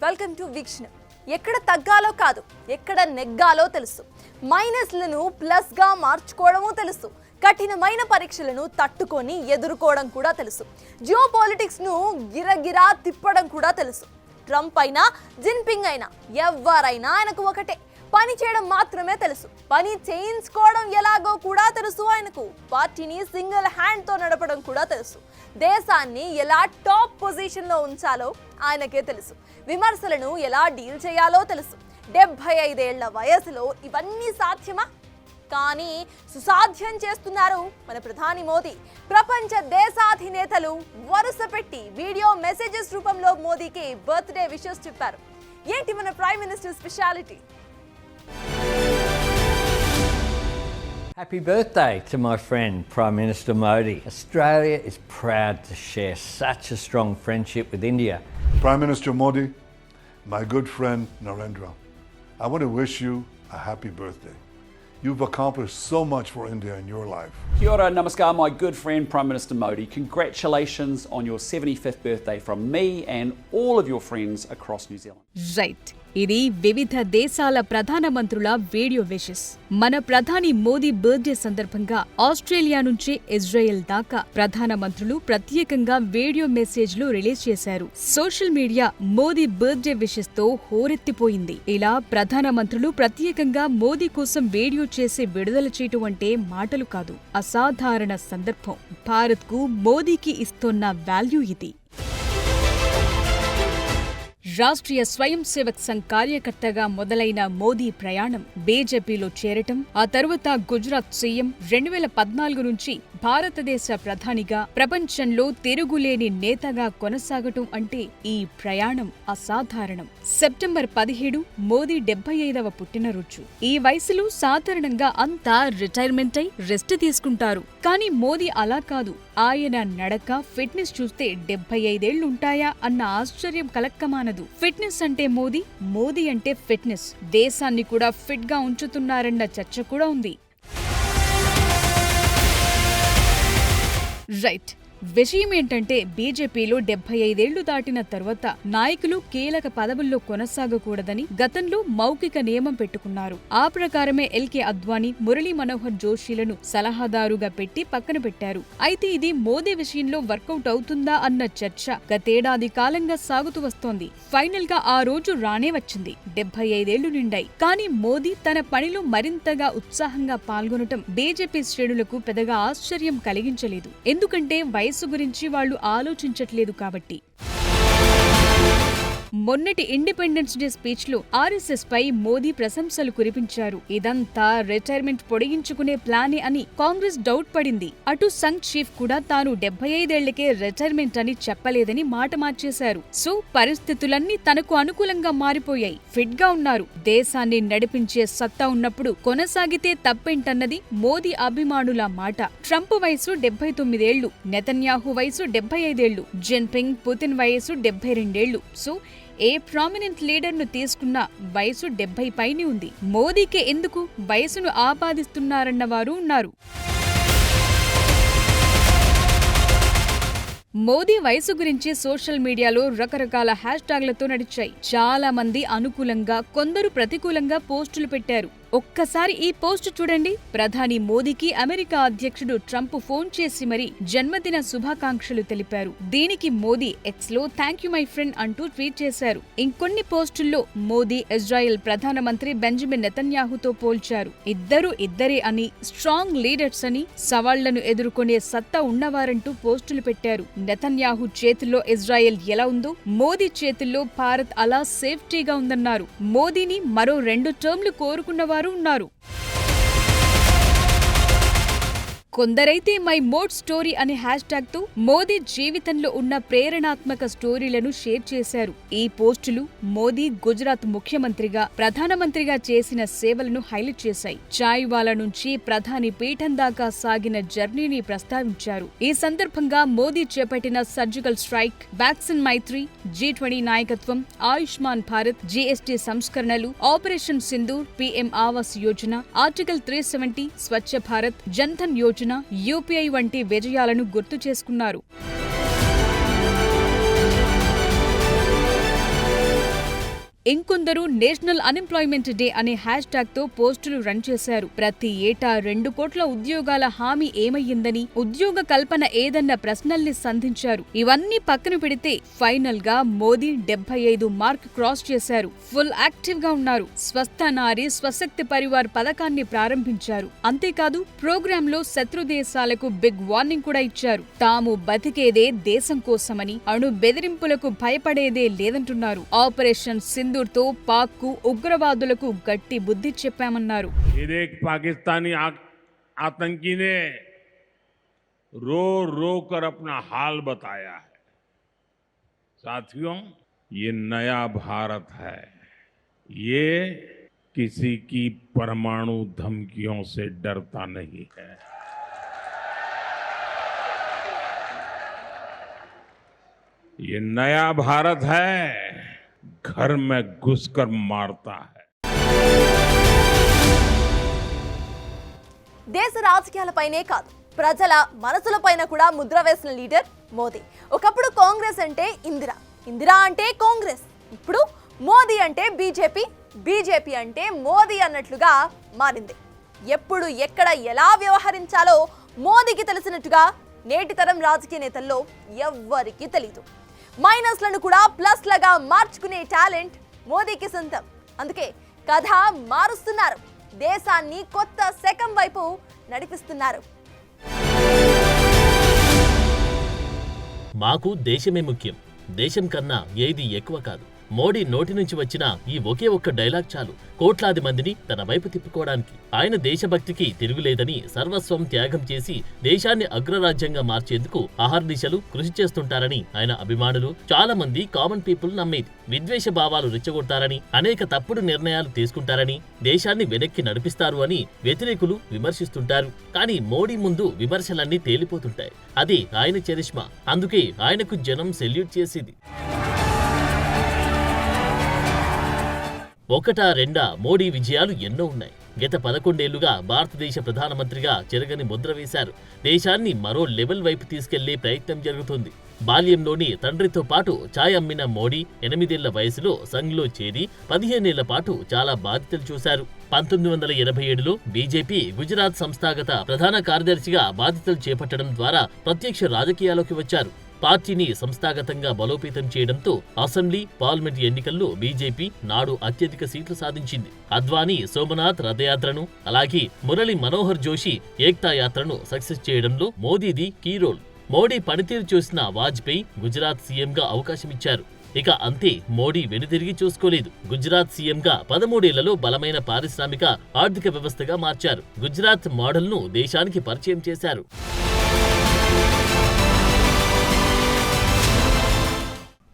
Welcome to వీక్షణం. ఎక్కడ తగ్గాలో కాదు, ఎక్కడ నెగ్గాలో తెలుసు. మైనస్లను ప్లస్గా మార్చుకోవడమూ తెలుసు. కఠినమైన పరీక్షలను తట్టుకొని ఎదుర్కోవడం కూడా తెలుసు. జియో పాలిటిక్స్ను గిరగిరా తిప్పడం కూడా తెలుసు. ట్రంప్ అయినా జిన్పింగ్ అయినా ఎవరైనా ఆయనకు ఒకటే, పని చేయడం మాత్రమే తెలుసు. పని చేయించుకోవడం ఎలాగో కూడా తెలుసు ఆయనకు. పార్టీని సింగిల్ హ్యాండ్తో నడపడం కూడా తెలుసు. దేశాన్ని ఎలా టాప్ పొజిషన్లో ఉంచాలో ఆయనకే తెలుసు. విమర్శలను ఎలా డీల్ చేయాలో తెలుసు. 75 ఏళ్ల వయసులో ఇవన్నీ సాధ్యమా? కానీ సుసాధ్యం చేస్తున్నారు మన ప్రధాని మోదీ. ప్రపంచ దేశాధినేతలు వరుస పెట్టి వీడియో మెసేజెస్ రూపంలో మోదీకి బర్త్డే విషెస్ చెప్పారు. ఏంటి మన prime minister speciality? Happy birthday to my friend Prime Minister Modi. Australia is proud to share such a strong friendship with India. Prime Minister Modi, my good friend Narendra, I want to wish you a happy birthday. You've accomplished so much for India in your life. Kia ora, namaskar, my good friend Prime Minister Modi. Congratulations on your 75th birthday from me and all of your friends across New Zealand. Right. ఇది వివిధ దేశాల ప్రధానమంత్రుల video wishes. మన ప్రధాని Modi birthday సందర్భంగా Australia నుంచి Israel దాకా ప్రధానమంత్రులు ప్రత్యేకంగా వీడియో మెసేజ్లు రిలీజ్ చేశారు. Social media Modi birthday wishes తో హోరెత్తిపోయింది. ఇలా ప్రధానమంత్రులు ప్రత్యేకంగా మోదీ కోసం వీడియో చేసి విడుదల చేయటం అంటే మాటలు కాదు, అసాధారణ సందర్భం. భారత్కు మోదీకి ఇస్తోన్న వాల్యూ ఇది. రాష్ట్రీయ స్వయం సేవక్ సంఘ్ కార్యకర్తగా మొదలైన మోదీ ప్రయాణం, బీజేపీలో చేరటం, ఆ తరువాత గుజరాత్ సీఎం, 2014 నుంచి భారతదేశ ప్రధానిగా, ప్రపంచంలో తిరుగులేని నేతగా కొనసాగటం అంటే ఈ ప్రయాణం అసాధారణం. సెప్టెంబర్ 17 మోదీ 75వ పుట్టినరోజు. ఈ వయసులో సాధారణంగా అంతా రిటైర్మెంట్ అయి రెస్ట్ తీసుకుంటారు. కానీ మోదీ అలా కాదు. ఆయన నడక, ఫిట్నెస్ చూస్తే 75 ఏళ్లుంటాయా అన్న ఆశ్చర్యం కలక్కమానదు. ఫిట్నెస్ అంటే మోదీ, మోదీ అంటే ఫిట్నెస్. దేశాన్ని కూడా ఫిట్ గా ఉంచుతున్నారన్న చర్చ కూడా ఉంది. రైట్. విషయం ఏంటంటే బీజేపీలో 75 ఏళ్లు దాటిన తర్వాత నాయకులు కీలక పదవుల్లో కొనసాగకూడదని గతంలో మౌఖిక నియమం పెట్టుకున్నారు. ఆ ప్రకారమే ఎల్కే అద్వానీ, మురళీ మనోహర్ జోషిలను సలహాదారుగా పెట్టి పక్కన పెట్టారు. అయితే ఇది మోదీ విషయంలో వర్కౌట్ అవుతుందా అన్న చర్చ గతేడాది కాలంగా సాగుతూ వస్తోంది. ఫైనల్ గా ఆ రోజు రానే వచ్చింది. 75 ఏళ్లు నిండాయి. కానీ మోదీ తన పనిలో మరింతగా ఉత్సాహంగా పాల్గొనటం బీజేపీ శ్రేణులకు పెద్దగా ఆశ్చర్యం కలిగించలేదు. ఎందుకంటే వయసు గురించి వాళ్లు ఆలోచించట్లేదు కాబట్టి. మొన్నటి ఇండిపెండెన్స్ డే స్పీచ్ లో ఆర్ఎస్ఎస్ పై మోదీ ప్రశంసలు కురిపించారు. ఇదంతా రిటైర్మెంట్ పొడిగించుకునే ప్లానే అని కాంగ్రెస్ డౌట్ పడింది. అటు సంఘ్ చీఫ్ కూడా తాను 75 ఏళ్లకే రిటైర్మెంట్ అని చెప్పలేదని మాట మార్చేశారు. సో పరిస్థితులన్నీ తనకు అనుకూలంగా మారిపోయాయి. ఫిట్ గా ఉన్నారు. దేశాన్ని నడిపించే సత్తా ఉన్నప్పుడు కొనసాగితే తప్పేంటన్నది మోదీ అభిమానుల మాట. ట్రంప్ వయసు 79 ఏళ్లు, నెతన్యాహు వయసు 75 ఏళ్లు, జిన్పింగ్, పుతిన్ వయసు 72 ఏళ్లు. సో ఏ ప్రామినెంట్ లీడర్ ను తీసుకున్నా వయసు 70 పైనే ఉంది. మోదీకే ఎందుకు వయసును ఆపాదిస్తున్నారన్న వారు ఉన్నారు. మోదీ వయసు గురించి సోషల్ మీడియాలో రకరకాల హ్యాష్ ట్యాగ్లతో నడిచాయి. చాలా మంది అనుకూలంగా, కొందరు ప్రతికూలంగా పోస్టులు పెట్టారు. ఒక్కసారి ఈ పోస్టు చూడండి. ప్రధాని మోదీకి అమెరికా అధ్యక్షుడు ట్రంప్ ఫోన్ చేసి మరీ జన్మదిన శుభాకాంక్షలు తెలిపారు. దీనికి మోదీ ఎక్స్ లో థ్యాంక్ యూ మై ఫ్రెండ్ అంటూ ట్వీట్ చేశారు. ఇంకొన్ని పోస్టుల్లో మోదీ ఇజ్రాయెల్ ప్రధానమంత్రి బెంజమిన్ నెతన్యాహుతో పోల్చారు. ఇద్దరు ఇద్దరే అని, స్ట్రాంగ్ లీడర్స్ అని, సవాళ్లను ఎదుర్కొనే సత్తా ఉన్నవారంటూ పోస్టులు పెట్టారు. నెతన్యాహు చేతుల్లో ఇజ్రాయెల్ ఎలా ఉందో మోదీ చేతుల్లో భారత్ అలా సేఫ్టీగా ఉందన్నారు. మోదీని మరో 2 టర్మ్లు కోరుకున్నవారు ఉన్నారు. కొందరైతే మై మోడ్ స్టోరీ అనే హ్యాష్ ట్యాగ్ తో మోదీ జీవితంలో ఉన్న ప్రేరణాత్మక స్టోరీలను షేర్ చేశారు. ఈ పోస్టులు మోదీ గుజరాత్ ముఖ్యమంత్రిగా, ప్రధానమంత్రిగా చేసిన సేవలను హైలైట్ చేశాయి. చాయ్ వాలా నుంచి ప్రధాని పీఠం దాకా సాగిన జర్నీని ప్రస్తావించారు. ఈ సందర్భంగా మోదీ చేపట్టిన సర్జికల్ స్ట్రైక్, వ్యాక్సిన్ మైత్రి, G20 నాయకత్వం, ఆయుష్మాన్ భారత్, జీఎస్టీ సంస్కరణలు, operation Sindoor, PM Awas Yojana, article 370, Swachh Bharat, Jan Dhan Yojana, UPI వంటి విజయాలను గుర్తు చేసుకున్నారు. ఇంకొందరు నేషనల్ అన్ఎంప్లాయ్మెంట్ డే అనే హ్యాష్ ట్యాగ్ తో పోస్టులు రన్ చేశారు. ప్రతి ఏటా 2 కోట్ల ఉద్యోగాల హామీ ఏమయ్యిందని, ఉద్యోగ కల్పన ఏదన్న ప్రశ్నల్ని సంధించారు. ఇవన్నీ పక్కన పెడితే ఫైనల్ గా మోదీ 75 మార్క్ క్రాస్ చేశారు. ఫుల్ యాక్టివ్ గా ఉన్నారు. స్వస్థ నారీ స్వశక్తి పరివార్ పథకాన్ని ప్రారంభించారు. అంతేకాదు ప్రోగ్రామ్ లో శత్రు దేశాలకు బిగ్ వార్నింగ్ కూడా ఇచ్చారు. తాము బతికేదే దేశం కోసమని, అణు బెదిరింపులకు భయపడేదే లేదంటున్నారు. ఆపరేషన్ సింధూర్తో పాక్కు ఉగ్రవాదులకు గట్టి బుద్ధి చెప్పామన్నారు. एक पाकिस्तानी आतंकी ने रो रो कर अपना हाल बताया है। साथियों, ये नया भारत है। ये किसी की परमाणु धमकियों से डरता नहीं है। ये नया भारत है, घर में घुसकर मारता है। దేశ రాజకీయాలపైనే కాదు, ప్రజల మనసులపైన కూడా ముద్ర వేసిన లీడర్ మోదీ. ఒకప్పుడు కాంగ్రెస్ అంటే ఇందిరా, ఇందిరా అంటే కాంగ్రెస్, ఇప్పుడు మోదీ అంటే బీజేపీ, బీజేపీ అంటే మోదీ అన్నట్లుగా మారింది. ఎప్పుడు ఎక్కడ ఎలా వ్యవహరించాలో మోదీకి తెలిసినట్టుగా నేటి తరం రాజకీయ నేతల్లో ఎవ్వరికీ తెలీదు. మైనస్లను కూడా ప్లస్లుగా మార్చుకునే టాలెంట్ మోదీకి సొంతం. అందుకే కథ మారుస్తున్నారు, దేశాన్ని కొత్త శకం వైపు నడిపిస్తున్నారు. మాకు దేశమే ముఖ్యం, దేశం కన్నా ఏది ఎక్కువ కాదు. మోడీ నోటి నుంచి వచ్చిన ఈ ఒకే ఒక్క డైలాగ్ చాలు కోట్లాది మందిని తన వైపు తిప్పుకోవడానికి. ఆయన దేశభక్తికి తిరుగులేదని సర్వస్వం త్యాగం చేసి దేశాన్ని అగ్రరాజ్యంగా మార్చేందుకు అహర్నిశలు కృషి చేస్తుంటారని ఆయన అభిమానులు, చాలా మంది కామన్ పీపుల్ నమ్మేది. విద్వేష భావాలు రెచ్చగొడతారని, అనేక తప్పుడు నిర్ణయాలు తీసుకుంటారని, దేశాన్ని వెనక్కి నడిపిస్తారు అని వ్యతిరేకులు విమర్శిస్తుంటారు. కానీ మోడీ ముందు విమర్శలన్నీ తేలిపోతుంటాయి. అది ఆయన చరిష్మా. అందుకే ఆయనకు జనం సెల్యూట్ చేసేది. ఒకటా రెండా మోడీ విజయాలు ఎన్నో ఉన్నాయి. గత 11 ఏళ్లుగా భారతదేశ ప్రధానమంత్రిగా చెరగని ముద్ర వేశారు. దేశాన్ని మరో లెవెల్ వైపు తీసుకెళ్లే ప్రయత్నం జరుగుతుంది. బాల్యంలోని తండ్రితో పాటు ఛాయ్ అమ్మిన మోడీ 8 ఏళ్ల వయసులో సంఘ్లో చేరి 15 ఏళ్ల పాటు చాలా బాధ్యతలు చూశారు. 1987లో బీజేపీ గుజరాత్ సంస్థాగత ప్రధాన కార్యదర్శిగా బాధ్యతలు చేపట్టడం ద్వారా ప్రత్యక్ష రాజకీయాల్లోకి వచ్చారు. పార్టీని సంస్థాగతంగా బలోపేతం చేయడంతో అసెంబ్లీ, పార్లమెంట్ ఎన్నికల్లో బీజేపీ నాడు అత్యధిక సీట్లు సాధించింది. అద్వానీ సోమనాథ్ రథయాత్రను, అలాగే మురళీ మనోహర్ జోషి ఏక్తా యాత్రను సక్సెస్ చేయడంలో మోదీది కీ రోల్. మోడీ పనితీరు చూసిన వాజ్పేయి గుజరాత్ సీఎంగా అవకాశమిచ్చారు. ఇక అంతే, మోడీ వెనుతిరిగి చూసుకోలేదు. గుజరాత్ సీఎంగా 13 ఏళ్లలో బలమైన పారిశ్రామిక ఆర్థిక వ్యవస్థగా మార్చారు. గుజరాత్ మోడల్ను దేశానికి పరిచయం చేశారు.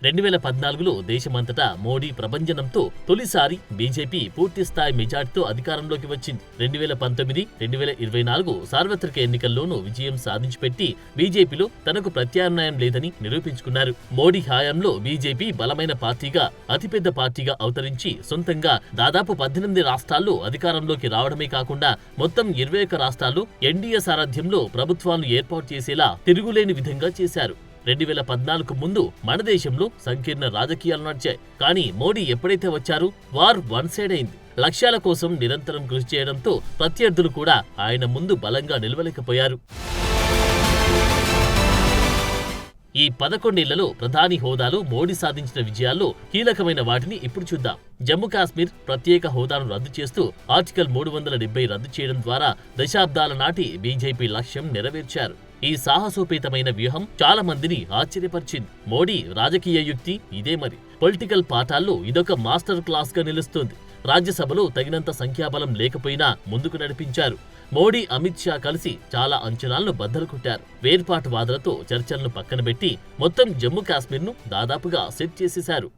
2014లో దేశమంతటా మోడీ ప్రభంజనంతో తొలిసారి బీజేపీ పూర్తిస్థాయి మెజార్టీతో అధికారంలోకి వచ్చింది. 2019, 2024 సార్వత్రిక ఎన్నికల్లోనూ విజయం సాధించిపెట్టి బీజేపీలో తనకు ప్రత్యామ్నాయం లేదని నిరూపించుకున్నారు. మోడీ హయాంలో బీజేపీ బలమైన పార్టీగా, అతిపెద్ద పార్టీగా అవతరించి సొంతంగా దాదాపు 18 రాష్ట్రాల్లో అధికారంలోకి రావడమే కాకుండా మొత్తం 21 రాష్ట్రాల్లో ఎన్డీఏ సారథ్యంలో ప్రభుత్వాలను ఏర్పాటు చేసేలా తిరుగులేని విధంగా చేశారు. 2014కు ముందు మన దేశంలో సంకీర్ణ రాజకీయాలు నడిచాయి. కానీ మోడీ ఎప్పుడైతే వచ్చారో వార్ వన్ సైడ్ అయింది. లక్ష్యాల కోసం నిరంతరం కృషి చేయడంతో ప్రత్యర్థులు కూడా ఆయన ముందు బలంగా నిలవలేకపోయారు. ఈ 11 ఏళ్లలో ప్రధాని హోదాలో మోడీ సాధించిన విజయాల్లో కీలకమైన వాటిని ఇప్పుడు చూద్దాం. జమ్మూ కాశ్మీర్ ప్రత్యేక హోదాను రద్దు చేస్తూ ఆర్టికల్ 370 రద్దు చేయడం ద్వారా దశాబ్దాల నాటి బీజేపీ లక్ష్యం నెరవేర్చారు. ఈ సాహసోపేతమైన వ్యూహం చాలా మందిని ఆశ్చర్యపరిచింది. మోడీ రాజకీయ యుక్తి ఇదే మరి. పొలిటికల్ పాఠాల్లో ఇదొక మాస్టర్ క్లాస్ గా నిలుస్తుంది. రాజ్యసభలో తగినంత సంఖ్యాబలం లేకపోయినా ముందుకు నడిపించారు. మోడీ, అమిత్ షా కలిసి చాలా అంచనాలను బద్దలు కొట్టారు. వేర్పాటువాదులతో చర్చలను పక్కనబెట్టి మొత్తం జమ్మూ కాశ్మీర్ను దాదాపుగా సెట్ చేసేశారు.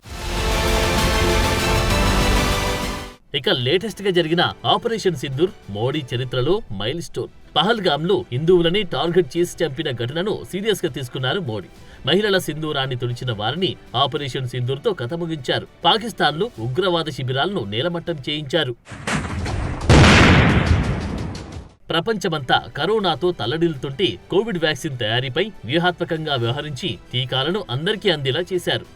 ఇక లేటెస్ట్ గా జరిగిన ఆపరేషన్ సింధూర్ మోడీ చరిత్రలో మైల్ స్టోన్. పహల్గామ్లో హిందువులని టార్గెట్ చేసి చంపిన ఘటనను సీరియస్ గా తీసుకున్నారు మోడీ. మహిళల సింధూరాన్ని తుడిచిన వారిని ఆపరేషన్ సింధూర్తో కథ ముగించారు. పాకిస్తాన్లో ఉగ్రవాద శిబిరాలను నేలమట్టం చేయించారు. ప్రపంచమంతా కరోనాతో తల్లడిల్లుతుంటే కోవిడ్ వ్యాక్సిన్ తయారీపై వ్యూహాత్మకంగా వ్యవహరించి టీకాలను అందరికీ అందేలా చేశారు.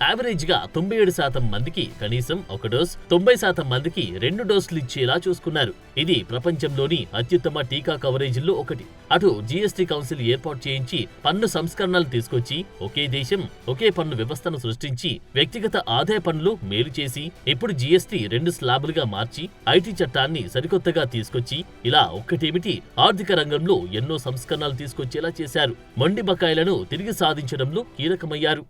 యావరేజ్ గా 97% మందికి కనీసం ఒక డోస్, 90% మందికి 2 డోసులు ఇచ్చేలా చూసుకున్నారు. ఇది ప్రపంచంలోని అత్యుత్తమ టీకా కవరేజీల్లో ఒకటి. అటు జీఎస్టీ కౌన్సిల్ ఏర్పాటు చేయించి పన్ను సంస్కరణలు తీసుకొచ్చి ఒకే దేశం ఒకే పన్ను వ్యవస్థను సృష్టించి వ్యక్తిగత ఆదాయ పన్నులు మేలు చేసి ఇప్పుడు జీఎస్టీ 2 స్లాబులుగా మార్చి ఐటీ చట్టాన్ని సరికొత్తగా తీసుకొచ్చి ఇలా ఒక్కటేమిటి ఆర్థిక రంగంలో ఎన్నో సంస్కరణలు తీసుకొచ్చేలా చేశారు. మొండి బకాయిలను తిరిగి సాధించడంలో కీలకమయ్యారు.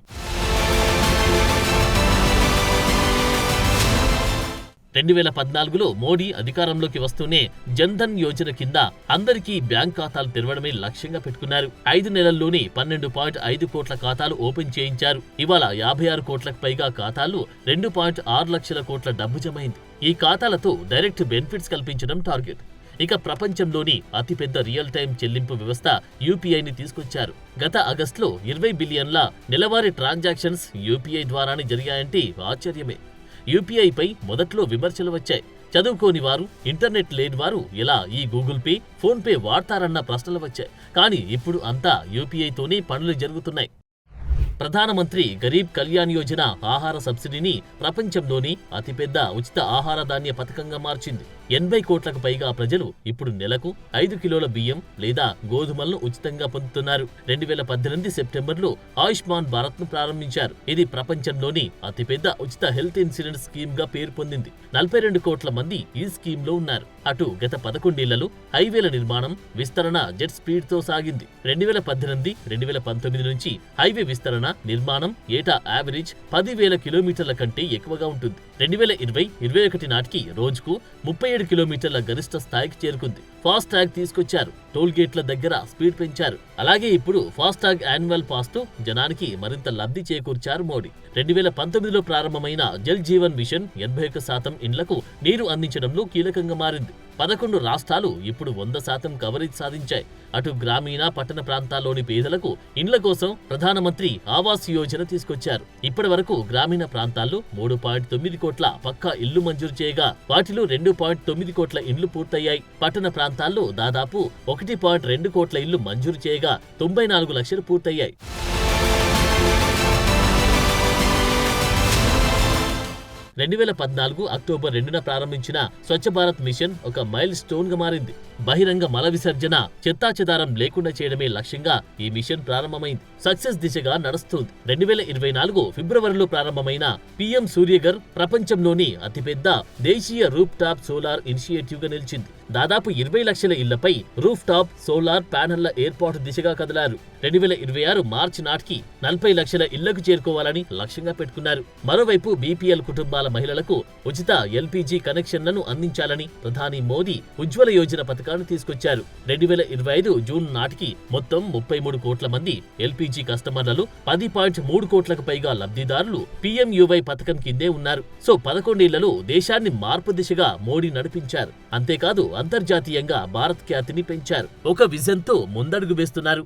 2014లో మోడీ అధికారంలోకి వస్తూనే జన్ధన్ యోజన కింద అందరికీ బ్యాంక్ ఖాతాలు తెరవడమే లక్ష్యంగా పెట్టుకున్నారు. 5 నెలల్లోనే 12.5 కోట్ల ఖాతాలు ఓపెన్ చేయించారు. ఇవాళ 56 కోట్లకు పైగా ఖాతాలు 2.6 లక్షల కోట్ల డబ్బు జమైంది. ఈ ఖాతాలతో డైరెక్ట్ బెనిఫిట్స్ కల్పించడం టార్గెట్. ఇక ప్రపంచంలోని అతిపెద్ద రియల్ టైం చెల్లింపు వ్యవస్థ యూపీఐని తీసుకొచ్చారు. గత ఆగస్టులో 20 బిలియన్ల నెలవారీ ట్రాన్సాక్షన్స్ యూపీఐ ద్వారానే జరిగాయంటే ఆశ్చర్యమే. యూపీఐపై మొదట్లో విమర్శలు వచ్చాయి. చదువుకోని వారు, ఇంటర్నెట్ లేని వారు ఎలా ఈ గూగుల్ పే, ఫోన్ పే వాడతారన్న ప్రశ్నలు వచ్చాయి. కానీ ఇప్పుడు అంతా యూపీఐతోనే పనులు జరుగుతున్నాయి. ప్రధానమంత్రి గరీబ్ కళ్యాణ్ యోజన ఆహార సబ్సిడీని ప్రపంచంలోని అతిపెద్ద ఉచిత ఆహార ధాన్య పథకంగా మార్చింది. 80 కోట్లకు పైగా ప్రజలు ఇప్పుడు నెలకు 5 కిలోల బియ్యం లేదా గోధుమలను ఉచితంగా పొందుతున్నారు. 2018 సెప్టెంబర్లో ఆయుష్మాన్ భారత్ ను ప్రారంభించారు. ఇది ప్రపంచంలోని అతిపెద్ద ఉచిత హెల్త్ ఇన్సూరెన్స్ స్కీమ్ గా పేరు పొందింది. 42 కోట్ల మంది ఈ స్కీమ్ లో ఉన్నారు. అటు గత 11 ఏళ్లలో హైవేల నిర్మాణం, విస్తరణ జెట్ స్పీడ్ తో సాగింది. 2018-2019 నుంచి హైవే విస్తరణ, నిర్మాణం ఏటా యావరేజ్ 10,000 కిలోమీటర్ల కంటే ఎక్కువగా ఉంటుంది. 2020-21 నాటికి రోజుకు 37 కిలోమీటర్ల గరిష్ట స్థాయికి చేరుకుంది. ఫాస్ట్ ట్యాగ్ తీసుకొచ్చారు. టోల్ గేట్ల దగ్గర స్పీడ్ పెంచారు. అలాగే ఇప్పుడు ఫాస్ట్ ట్యాగ్ యాన్యువల్ పాస్ తో జనానికి మరింత లబ్ధి చేకూర్చారు మోడీ. 2019లో ప్రారంభమైన జల్ జీవన్ మిషన్ 81% ఇండ్లకు నీరు అందించడంలో కీలకంగా మారింది. 11 రాష్ట్రాలు ఇప్పుడు 100% కవరేజ్ సాధించాయి. అటు గ్రామీణ, పట్టణ ప్రాంతాల్లోని పేదలకు ఇండ్ల కోసం ప్రధానమంత్రి ఆవాస్ యోజన తీసుకొచ్చారు. ఇప్పటి వరకు గ్రామీణ ప్రాంతాల్లో 3.9 కోట్ల పక్కా ఇళ్లు మంజూరు చేయగా వాటిలో 2.9 కోట్ల ఇండ్లు పూర్తయ్యాయి. పట్టణ ప్రాంతాల్లో దాదాపు 1.2 కోట్ల ఇళ్లు మంజూరు చేయగా 94 లక్షలు పూర్తయ్యాయి. అక్టోబర్ 2న ప్రారంభించిన స్వచ్ఛ భారత్ మిషన్ ఒక మైల్ స్టోన్ గా మారింది. బహిరంగ మల విసర్జన, చెత్తాచెదారం లేకుండా చేయడమే లక్ష్యంగా ఈ మిషన్ ప్రారంభమైంది. సక్సెస్ దిశగా నడుస్తుంది. 2024 ఫిబ్రవరిలో ప్రారంభమైన పీఎం సూర్యఘర్ ప్రపంచంలోని అతిపెద్ద దేశీయ రూఫ్ టాప్ సోలార్ ఇనిషియేటివ్ గా నిలిచింది. దాదాపు 20 లక్షల ఇళ్లపై రూఫ్ టాప్ సోలార్ ప్యానెళ్ల ఏర్పాటు దిశగా కదిలారు. 2026 మార్చి నాటికి 40 లక్షల ఇళ్లకు చేరుకోవాలని లక్ష్యంగా పెట్టుకున్నారు. మరోవైపు బీపీఎల్ కుటుంబాల మహిళలకు ఉచిత ఎల్పీజీ కనెక్షన్లను అందించాలని ప్రధాని మోదీ ఉజ్వల యోజన పథకాన్ని తీసుకొచ్చారు. 2025 జూన్ నాటికి మొత్తం 33 కోట్ల మంది ఎల్పీజీ కస్టమర్లలో 10.3 కోట్లకు పైగా లబ్ధిదారులు పీఎంయూవై పథకం కిందే ఉన్నారు. సో 11 ఏళ్లలో దేశాన్ని మార్పు దిశగా మోడీ నడిపించారు. అంతేకాదు అంతర్జాతీయంగా భారత్ ఖ్యాతిని పెంచారు. ఒక విజన్తో ముందడుగు వేస్తున్నారు.